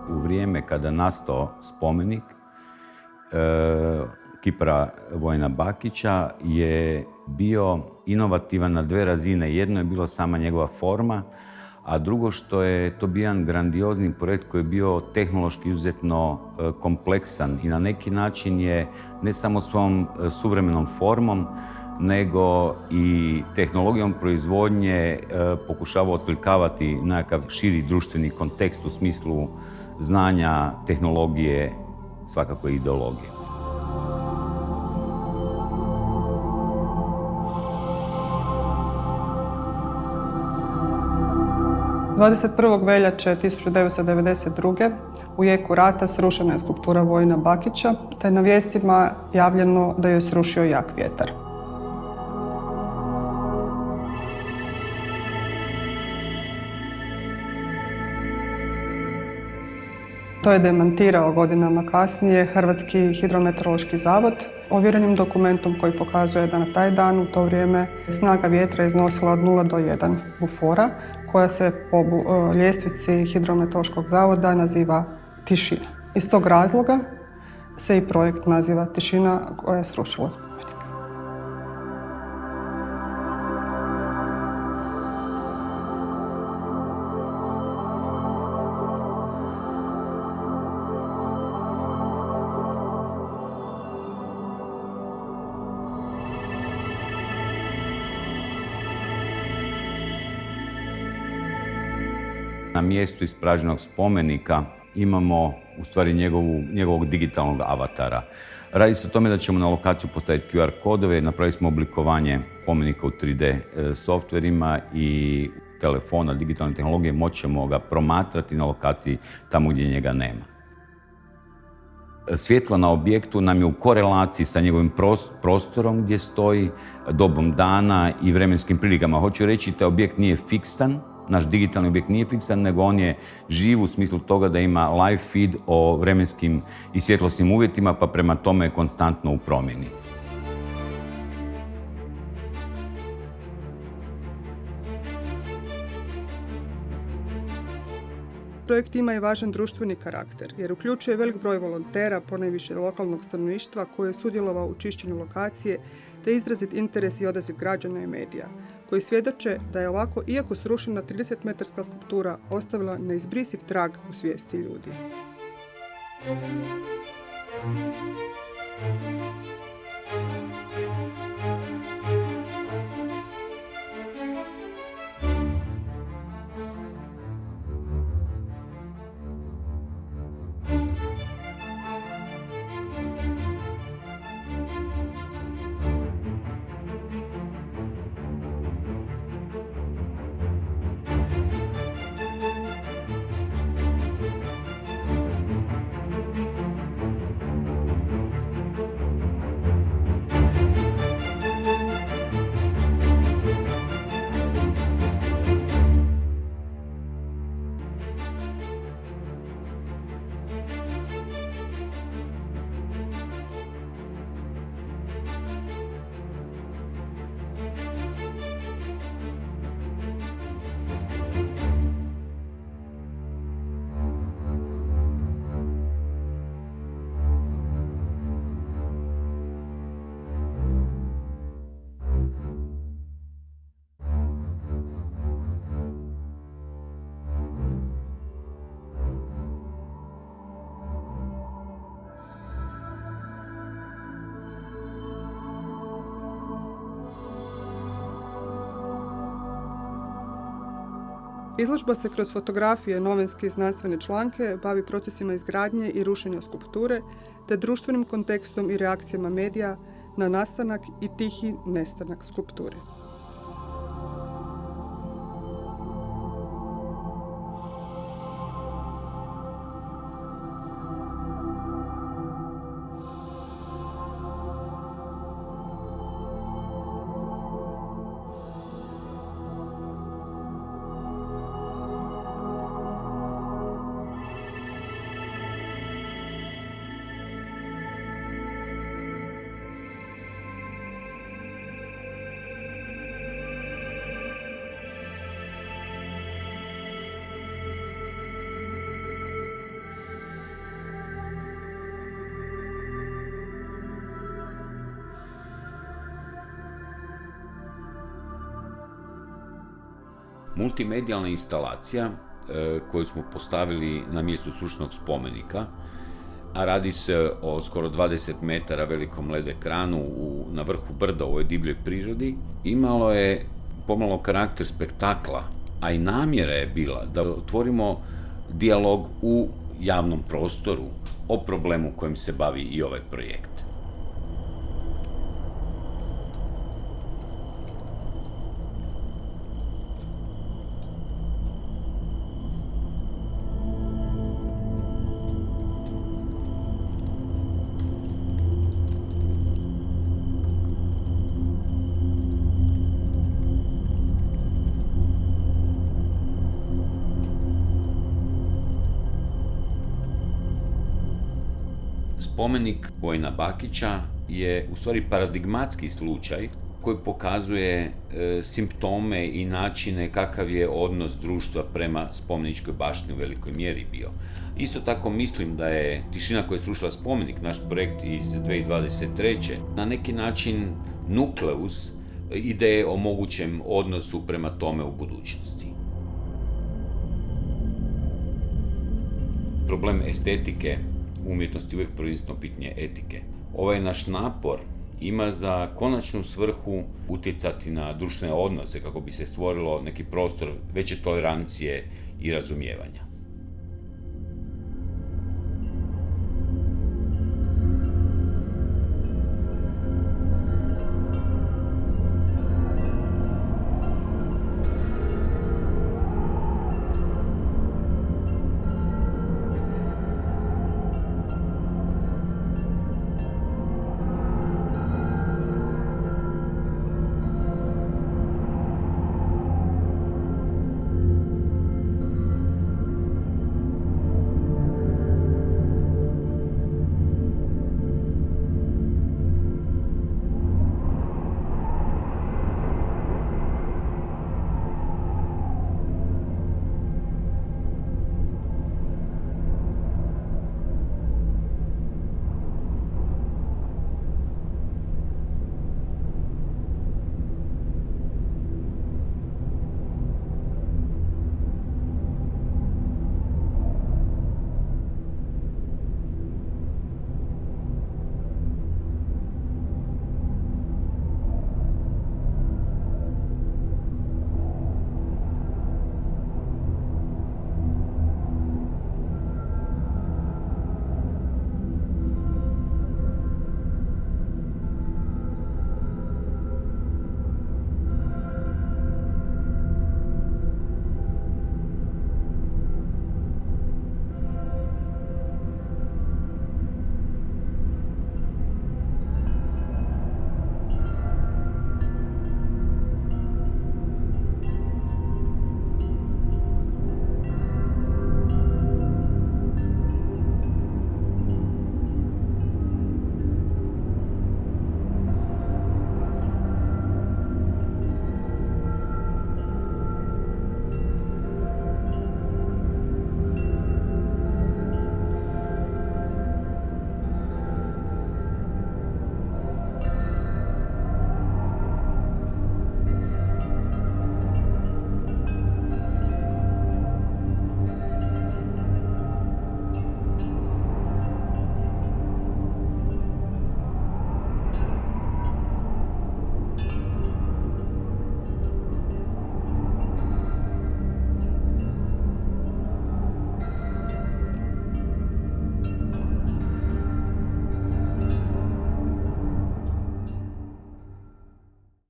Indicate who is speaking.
Speaker 1: U vrijeme kada je nastao spomenik kipara Vojina Bakića je bio inovativan na dve razine. Jedno je bilo sama njegova forma, a drugo što je to bio jedan grandiozni projekt koji je bio tehnološki izuzetno kompleksan i na neki način je ne samo svojom suvremenom formom, nego i tehnologijom proizvodnje pokušavao oslikavati nekakav širi društveni kontekst u smislu znanja, tehnologije, svakako i ideologije.
Speaker 2: ...21. veljače 1992. u jeku rata srušena je skulptura Vojina Bakića, te je na vijestima javljeno da joj srušio jak vjetar. To je demantirao godinama kasnije Hrvatski hidrometeorološki zavod ovjerenim dokumentom koji pokazuje da na taj dan u to vrijeme snaga vjetra iznosila od 0 do 1 bufora, koja se po ljestvici hidrometeorološkog zavoda naziva tišina. Iz tog razloga se i projekt naziva Tišina koja je srušila spomenik.
Speaker 1: Na mjestu ispražnjenog spomenika imamo u stvari njegovog digitalnog avatara. Radi se o tome da ćemo na lokaciju postaviti QR kodove, napravili smo oblikovanje spomenika u 3D softverima i telefona, digitalne tehnologije, moći ćemo ga promatrati na lokaciji tamo gdje njega nema. Svjetlo na objektu nam je u korelaciji sa njegovim prostorom gdje stoji, dobom dana i vremenskim prilikama. Hoću reći, taj objekt nije fiksan, naš digitalni objekt nije fiksan, nego on je živ u smislu toga da ima live feed o vremenskim i svjetlosnim uvjetima, pa prema tome je konstantno u promjeni.
Speaker 2: Projekt ima i važan društveni karakter, jer uključuje velik broj volontera, ponajviše lokalnog stanovništva, koji je sudjelovao u čišćenju lokacije, te izrazit interes i odaziv građana i medija, koji svjedoče da je ovako, iako srušena 30-metarska skulptura, ostavila neizbrisiv trag u svijesti ljudi. Izložba se kroz fotografije, novinske i znanstvene članke bavi procesima izgradnje i rušenja skulpture, te društvenim kontekstom i reakcijama medija na nastanak i tihi nestanak skulpture.
Speaker 3: Multimedijalna instalacija koju smo postavili na mjestu stručnog spomenika, a radi se o skoro 20 metara velikom LED ekranu na vrhu brda u ovoj divljoj prirodi, imalo je pomalo karakter spektakla, a i namjera je bila da otvorimo dijalog u javnom prostoru o problemu kojim se bavi i ovaj projekt. Spomenik Vojina Bakića je u stvari paradigmatski slučaj koji pokazuje simptome i načine kakav je odnos društva prema spomeničkoj baštini u velikoj mjeri bio. Isto tako mislim da je Tišina koja je srušila spomenik, naš projekt iz 2023. na neki način nukleus ideje o mogućem odnosu prema tome u budućnosti. Problem estetike umjetnosti uvijek proizvodno pitanje etike. Ovaj naš napor ima za konačnu svrhu utjecati na društvene odnose kako bi se stvorilo neki prostor veće tolerancije i razumijevanja.